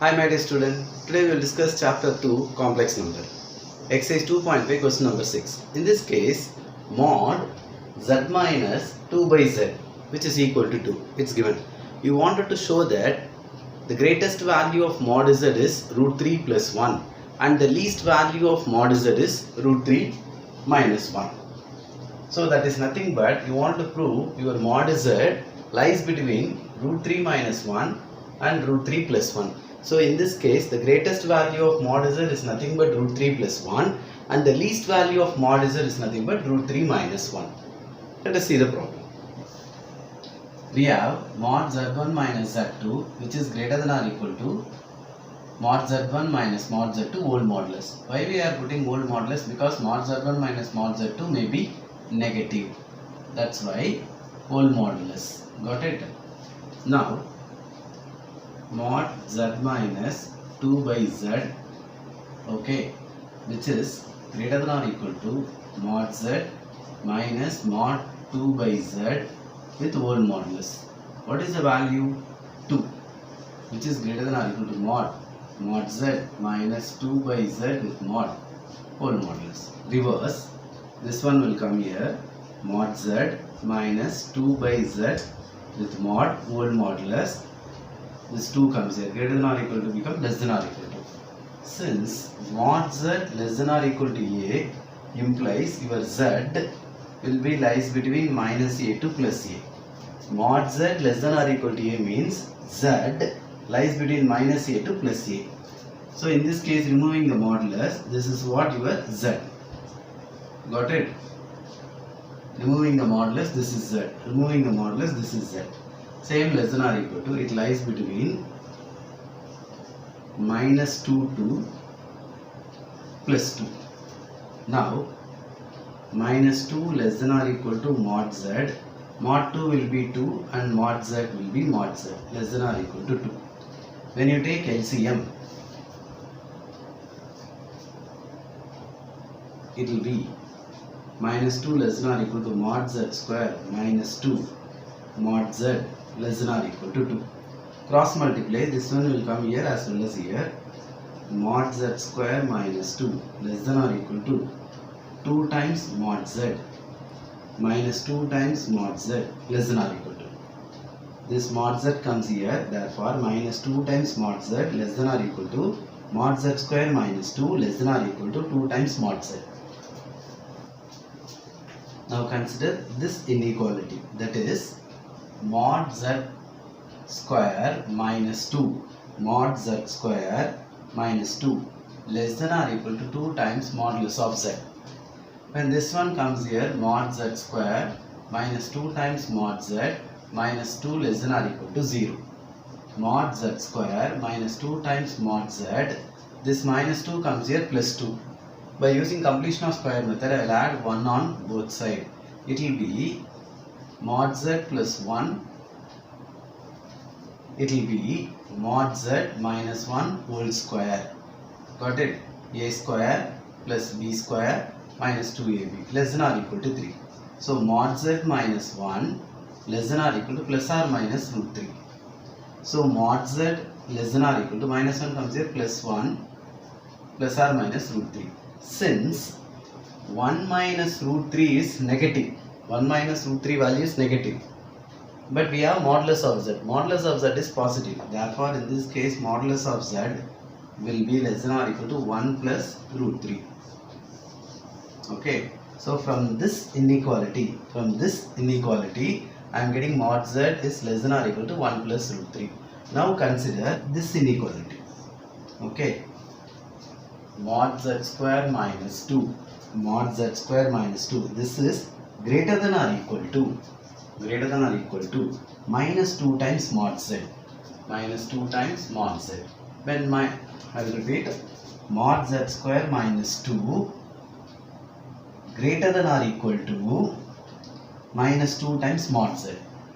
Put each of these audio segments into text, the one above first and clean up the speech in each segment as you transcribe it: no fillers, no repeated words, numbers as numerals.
Hi my dear student, today we will discuss chapter 2 complex number. Exercise 2.5 question number 6. In this case, mod z minus 2 by z which is equal to 2. It's given. You wanted to show that the greatest value of mod z is root 3 plus 1 and the least value of mod z is root 3 minus 1. So that is nothing but you want to prove your mod z lies between root 3 minus 1 and root 3 plus 1. So in this case, the greatest value of mod z is nothing but root 3 plus 1 and the least value of mod z is nothing but root 3 minus 1. Let us see the problem. We have mod z1 minus z2 which is greater than or equal to mod z1 minus mod z2 whole modulus. Why we are putting whole modulus? Because mod z1 minus mod z2 may be negative. That's why whole modulus. Got it? Now mod z minus 2 by z, okay, which is greater than or equal to mod z minus mod 2 by z with whole modulus. What is the value? 2, which is greater than or equal to mod z minus 2 by z with mod whole modulus. Reverse, this one will come here, mod z minus 2 by z with mod whole modulus. This 2 comes here, greater than or equal to become less than or equal to. Since mod z less than or equal to a implies your z will be lies between minus a to plus a. Mod z less than or equal to a means z lies between minus a to plus a. So in this case, removing the modulus, this is what your z. Got it? Removing the modulus, this is z. Removing the modulus, this is z. Same less than or equal to, it lies between minus 2 to plus 2. Now minus 2 less than or equal to mod z, mod 2 will be 2 and mod z will be mod z less than or equal to 2. When you take LCM, it will be minus 2 less than or equal to mod z square minus 2 mod z less than or equal to 2. Cross multiply, this one will come here as well as here. Mod z square minus 2 less than or equal to 2 times mod z minus 2 times mod z less than or equal to. This mod z comes here, therefore minus 2 times mod z less than or equal to mod z square minus 2 less than or equal to 2 times mod z. Now consider this inequality, that is mod z square minus 2 mod z square minus 2 less than or equal to 2 times modulus of z. When this one comes here, mod z square minus 2 times mod z minus 2 less than or equal to 0. Mod z square minus 2 times mod z, this minus 2 comes here plus 2. By using completion of square method, I will add 1 on both sides. It will be mod z plus 1, it will be mod z minus 1 whole square. Got it? A square plus b square minus 2ab less than or equal to 3. So mod z minus 1 less than or equal to plus or minus root 3. So mod z less than or equal to minus 1 comes here, plus 1 plus or minus root 3. Since 1 minus root 3 is negative, 1 minus root 3 value is negative, but we have modulus of z. Modulus of z is positive. Therefore, in this case, modulus of z will be less than or equal to 1 plus root 3. Okay. So from this inequality, I am getting mod z is less than or equal to 1 plus root 3. Now consider this inequality. Okay. Mod z square minus 2. Mod z square minus 2. This is greater than or equal to minus 2 times mod z. Minus 2 times mod z. When I will repeat, mod z square minus 2 greater than or equal to minus 2 times mod z.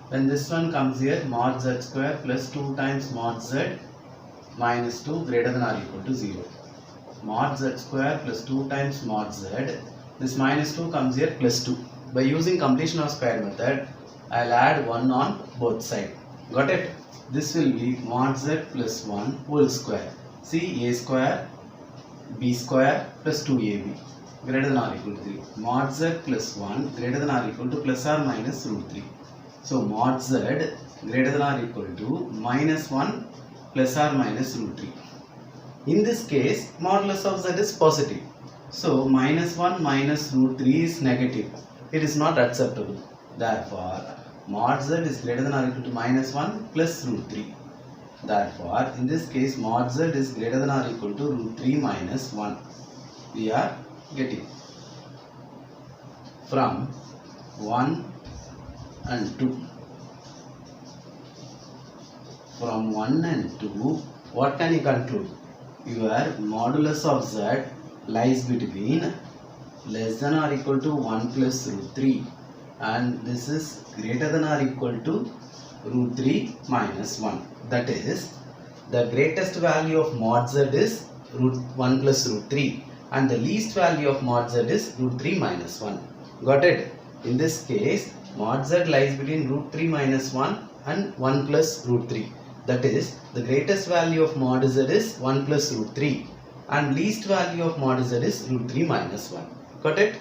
When this one comes here, mod z square plus 2 times mod z minus 2 greater than or equal to 0. Mod z square plus 2 times mod z, this minus 2 comes here plus 2. By using completion of square method, I will add 1 on both sides. Got it? This will be mod z plus 1 whole square. See, a square b square plus 2ab greater than or equal to 3. Mod z plus 1 greater than or equal to plus or minus root 3. So mod z greater than or equal to minus 1 plus or minus root 3. In this case, modulus of z is positive. So minus 1 minus root 3 is negative. It is not acceptable. Therefore, mod z is greater than or equal to minus 1 plus root 3. Therefore, in this case, mod z is greater than or equal to root 3 minus 1. We are getting from 1 and 2. From 1 and 2, what can you conclude? Your modulus of z lies between less than or equal to 1 plus root 3, and this is greater than or equal to root 3 minus 1. That is, the greatest value of mod z is root 1 plus root 3, and the least value of mod z is root 3 minus 1. Got it? In this case, mod z lies between root 3 minus 1 and 1 plus root 3. That is, the greatest value of mod z is 1 plus root 3, and least value of mod z is root 3 minus 1. Got it?